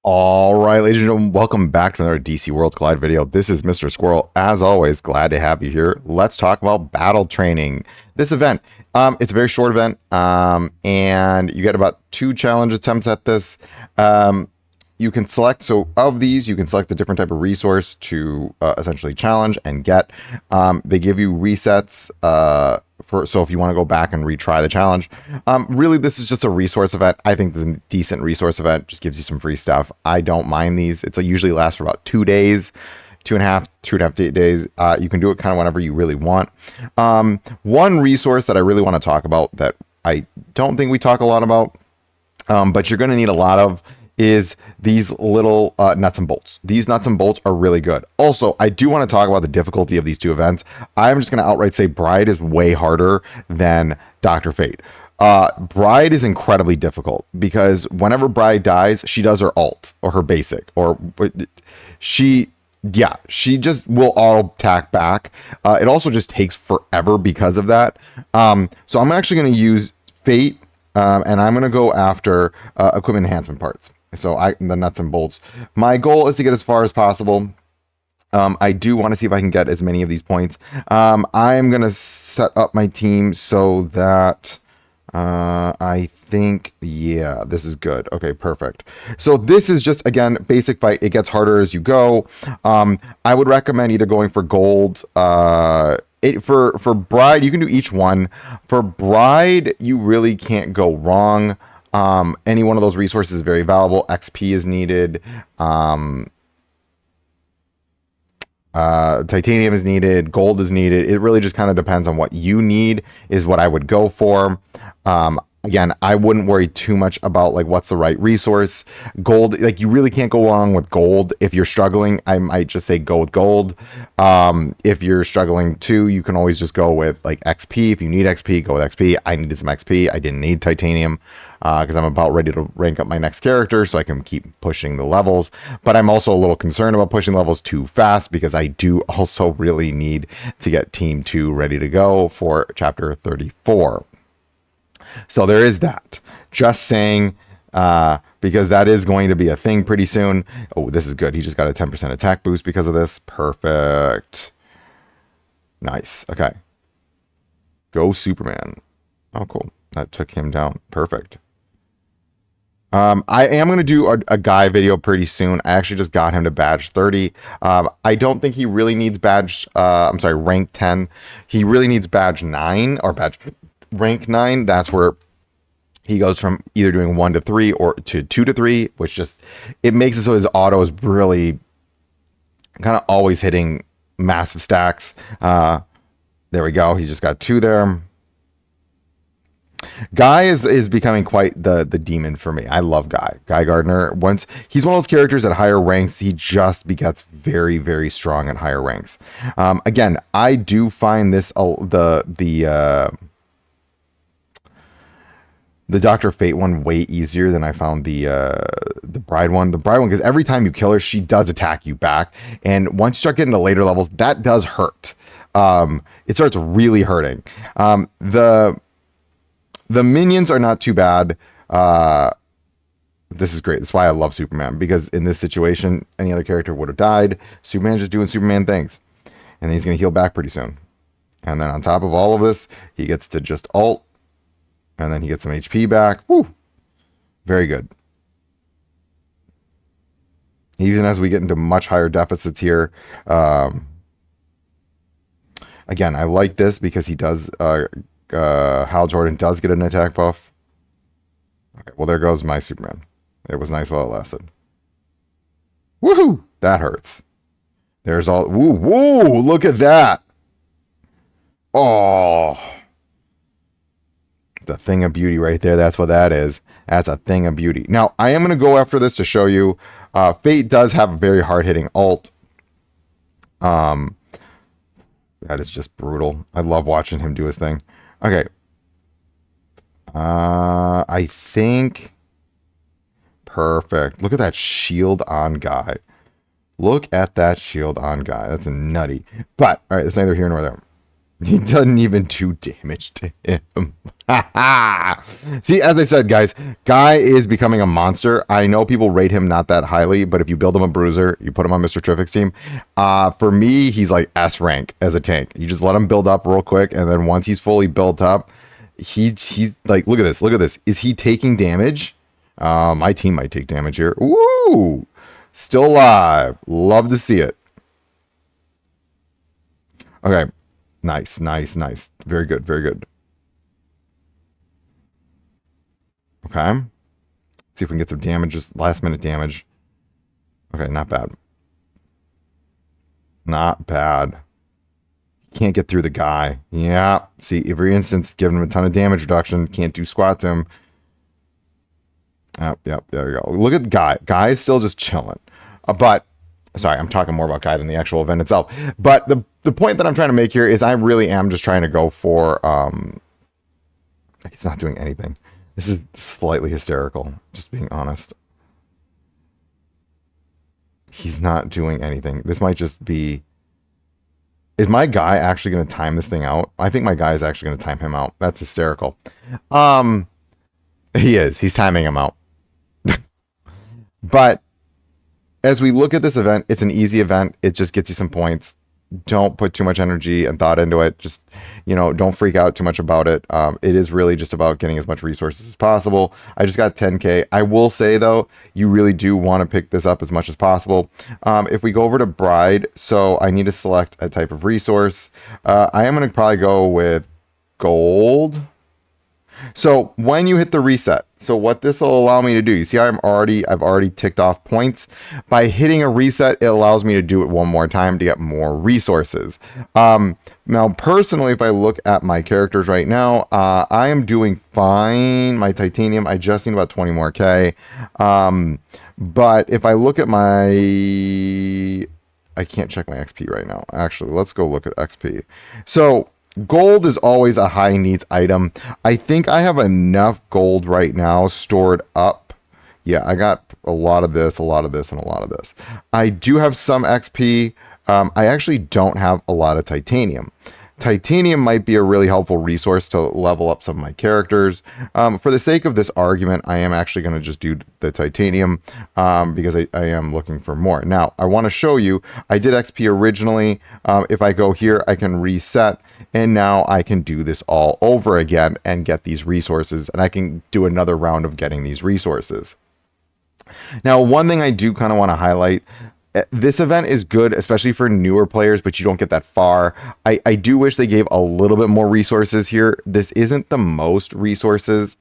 All right, ladies and gentlemen, welcome back to another DC World Collide video. This is Mr. Squirrel. As always, glad to have you here. Let's talk about battle training. This event, it's a very short event, and you get about 2 challenge attempts at this. You can select, so of these, you can select a different type of resource to essentially challenge and get. They give you resets so if you want to go back and retry the challenge. Really, this is just a resource event. I think it's a decent resource event. Just gives you some free stuff. I don't mind these. It's usually lasts for about 2 days. 2.5 days. You can do it kind of whenever you really want. One resource that I really want to talk about that I don't think we talk a lot about, but you're going to need a lot of, is these little nuts and bolts. These nuts and bolts are really good. Also, I do want to talk about the difficulty of these 2 events. I'm just going to outright say Bride is way harder than Dr. Fate. Bride is incredibly difficult because whenever Bride dies, she does her alt or her basic, or she just will auto attack back. It also just takes forever because of that. So I'm actually going to use Fate, and I'm going to go after equipment enhancement parts. So the nuts and bolts. My goal is to get as far as possible. I do want to see if I can get as many of these points. I'm going to set up my team so that I think, yeah, this is good. Okay, perfect. So this is just, again, basic fight. It gets harder as you go. I would recommend either going for gold. For Bride, you can do each one. For Bride, you really can't go wrong. Any one of those resources is very valuable. XP is needed. Titanium is needed. Gold is needed. It really just kind of depends on what you need is what I would go for. Again, I wouldn't worry too much about like what's the right resource. Gold, like you really can't go wrong with gold. If you're struggling, I might just say go with gold. If you're struggling too, you can always just go with like XP. If you need XP, go with XP. I needed some XP. I didn't need titanium because I'm about ready to rank up my next character so I can keep pushing the levels. But I'm also a little concerned about pushing levels too fast because I do also really need to get Team 2 ready to go for Chapter 34. So there is that. Just saying, because that is going to be a thing pretty soon. Oh, this is good. He just got a 10% attack boost because of this. Perfect. Nice. Okay. Go Superman. Oh, cool. That took him down. Perfect. I am going to do a guy video pretty soon. I actually just got him to badge 30. I don't think he really needs rank 10. He really needs badge 9 or badge rank 9. That's where he goes from either doing 1 to 3 or to 2 to 3, which just, it makes it so his auto is really kind of always hitting massive stacks. There we go. He just got 2 there. Guy is becoming quite the demon for me. I love Guy Gardner. Once he's one of those characters at higher ranks, he just gets very, very strong at higher ranks. Again, I do find this the Dr. Fate one way easier than I found the Bride one. The Bride one, because every time you kill her, she does attack you back. And once you start getting to later levels, that does hurt. It starts really hurting. The minions are not too bad. This is great. That's why I love Superman, because in this situation, any other character would have died. Superman's just doing Superman things. And then he's going to heal back pretty soon. And then on top of all of this, he gets to just ult. And then he gets some HP back. Woo! Very good. Even as we get into much higher deficits here. Again, I like this because he does... Hal Jordan does get an attack buff. Okay, well, there goes my Superman. It was nice while it lasted. Woohoo! That hurts. There's all... Woo! Look at that! Oh... It's a thing of beauty right there. That's what that is. That's a thing of beauty. Now, I am going to go after this to show you. Fate does have a very hard-hitting ult. That is just brutal. I love watching him do his thing. Okay. I think... Perfect. Look at that shield on Guy. Look at that shield on Guy. That's a nutty. But, all right, it's neither here nor there. He doesn't even do damage to him. See, as I said, guys, Guy is becoming a monster. I know people rate him not that highly, but if you build him a bruiser, you put him on Mr. Terrific's team. For me, he's like S rank as a tank. You just let him build up real quick, and then once he's fully built up, he's like, look at this, look at this. Is he taking damage? My team might take damage here. Woo! Still alive. Love to see it. Okay. Nice, nice, nice. Very good, very good. Okay. See if we can get some damage, just last minute damage. Okay, not bad. Not bad. Can't get through the guy. Yeah. See, every instance, giving him a ton of damage reduction. Can't do squat to him. Oh, yep, there we go. Look at the guy. Guy is still just chilling. But, sorry, I'm talking more about Guy than the actual event itself. But the point that I'm trying to make here is I really am just trying to go for, it's not doing anything. This is slightly hysterical, just being honest. He's not doing anything. This might just be, is my Guy actually going to time this thing out? I think my Guy is actually going to time him out. That's hysterical. He is. He's timing him out. But as we look at this event, it's an easy event. It just gets you some points. Don't put too much energy and thought into it. Just, don't freak out too much about it. It is really just about getting as much resources as possible. I just got 10K. I will say, though, you really do want to pick this up as much as possible. If we go over to Bride, so I need to select a type of resource. I am going to probably go with gold. So when you hit the reset, so what this will allow me to do, you see I've already ticked off points. By hitting a reset, it allows me to do it one more time to get more resources. Now, personally, if I look at my characters right now, I am doing fine. My titanium, I just need about 20 more K. But if I look at I can't check my XP right now. Actually, let's go look at XP. So gold is always a high needs item. I think I have enough gold right now stored up. Yeah, I got a lot of this, a lot of this, and a lot of this. I do have some XP. I actually don't have a lot of titanium. Titanium might be a really helpful resource to level up some of my characters. For the sake of this argument, I am actually going to just do the titanium because I am looking for more. Now, I want to show you, I did XP originally. If I go here, I can reset, and now I can do this all over again and get these resources, and I can do another round of getting these resources. Now, one thing I do kind of want to highlight, this event is good, especially for newer players, but you don't get that far. I do wish they gave a little bit more resources here. This isn't the most resources,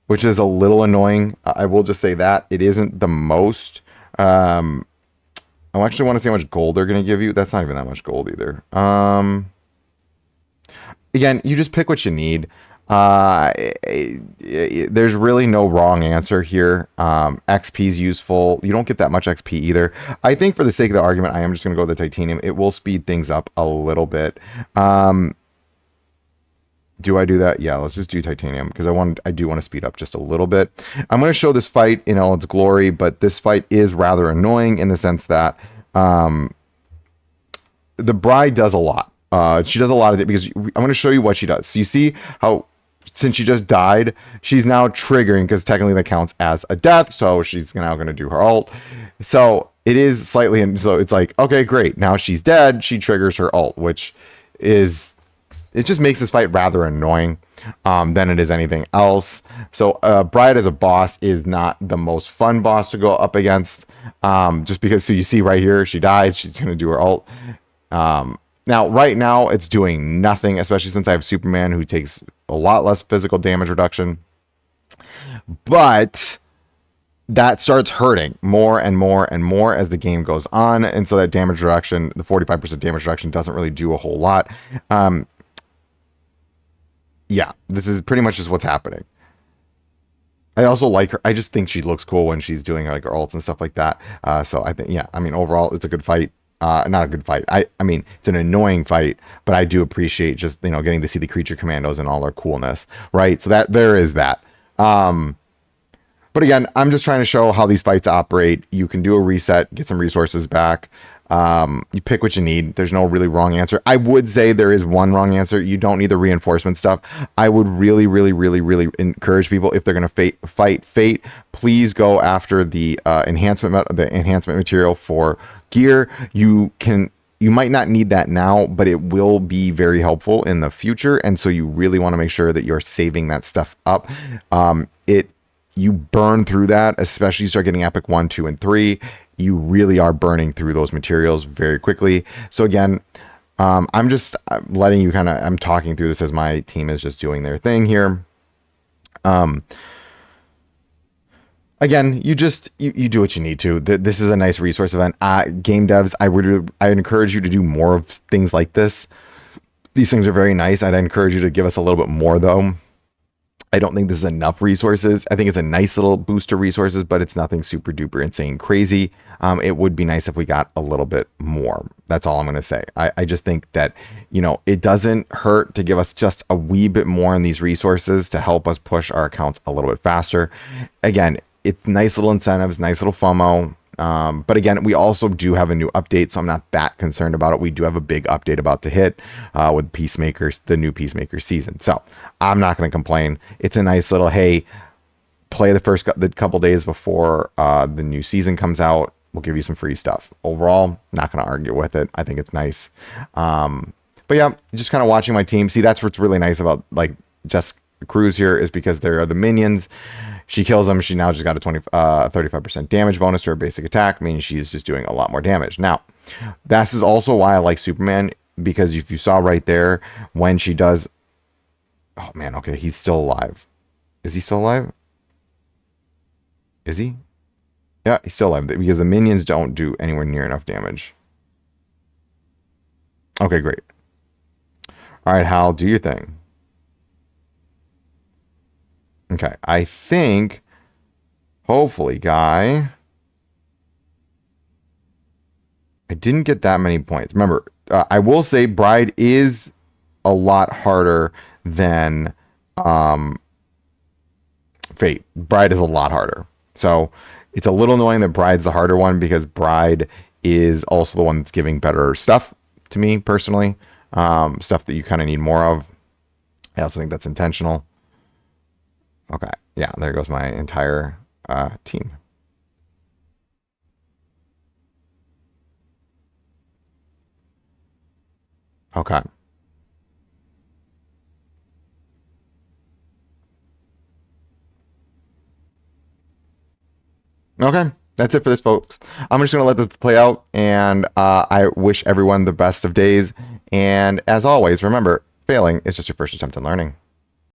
which is a little annoying. I will just say that. It isn't the most. I actually want to see how much gold they're going to give you. That's not even that much gold either. Again, you just pick what you need. There's really no wrong answer here. XP is useful. You don't get that much XP either. I think for the sake of the argument, I am just going to go with the titanium. It will speed things up a little bit. Do I do that? Yeah, let's just do titanium because I do want to speed up just a little bit. I'm going to show this fight in all its glory, but this fight is rather annoying in the sense that the bride does a lot. She does a lot of it because I'm going to show you what she does. So you see how, since she just died, she's now triggering because technically that counts as a death. So she's now going to do her ult. So it is slightly, so it's like, okay, great. Now she's dead. She triggers her ult, which is, it just makes this fight rather annoying than it is anything else. So Bride as a boss is not the most fun boss to go up against just because, so you see right here, she died. She's going to do her ult. Now, right now, it's doing nothing, especially since I have Superman, who takes a lot less physical damage reduction. But that starts hurting more and more and more as the game goes on. And so that damage reduction, the 45% damage reduction, doesn't really do a whole lot. Yeah, this is pretty much just what's happening. I also like her. I just think she looks cool when she's doing like her ults and stuff like that. So I think, yeah, I mean, overall, it's a good fight. Not a good fight. I mean, it's an annoying fight, but I do appreciate just, getting to see the creature commandos and all their coolness, right? So that there is that. But again, I'm just trying to show how these fights operate. You can do a reset, get some resources back. You pick what you need. There's no really wrong answer. I would say there is one wrong answer. You don't need the reinforcement stuff. I would really, really, really, really encourage people, if they're going to fight fate, please go after the enhancement material for gear. You might not need that now, but it will be very helpful in the future. And so you really want to make sure that you're saving that stuff up. You burn through that, especially you start getting epic 1, 2, and 3. You really are burning through those materials very quickly. So again, I'm just letting you I'm talking through this as my team is just doing their thing here. Again, you do what you need to. This is a nice resource event. Game devs, I would encourage you to do more of things like this. These things are very nice. I'd encourage you to give us a little bit more, though. I don't think this is enough resources. I think it's a nice little booster resources, but it's nothing super duper insane crazy. It would be nice if we got a little bit more. That's all I'm going to say. I just think that, it doesn't hurt to give us just a wee bit more in these resources to help us push our accounts a little bit faster. Again, it's nice little incentives, nice little FOMO. But again, we also do have a new update, so I'm not that concerned about it. We do have a big update about to hit with Peacemakers, the new Peacemaker season. So I'm not going to complain. It's a nice little, hey, play the couple days before the new season comes out. We'll give you some free stuff. Overall, not going to argue with it. I think it's nice. But yeah, just kind of watching my team. See, that's what's really nice about like Jessica Cruz here, is because there are the minions. She kills them. She now just got a 35% damage bonus to her basic attack, meaning she's just doing a lot more damage. Now, this is also why I like Superman, because if you saw right there, when she does... Oh, man, okay, he's still alive. Is he still alive? Is he? Yeah, he's still alive, because the minions don't do anywhere near enough damage. Okay, great. All right, Hal, do your thing. Okay, I think, hopefully, Guy, I didn't get that many points. Remember, I will say Bride is a lot harder than Fate. Bride is a lot harder. So it's a little annoying that Bride's the harder one, because Bride is also the one that's giving better stuff to me, personally. Stuff that you kind of need more of. I also think that's intentional. Okay, yeah, there goes my entire team. Okay. Okay, that's it for this, folks. I'm just going to let this play out, and I wish everyone the best of days. And as always, remember, failing is just your first attempt at learning.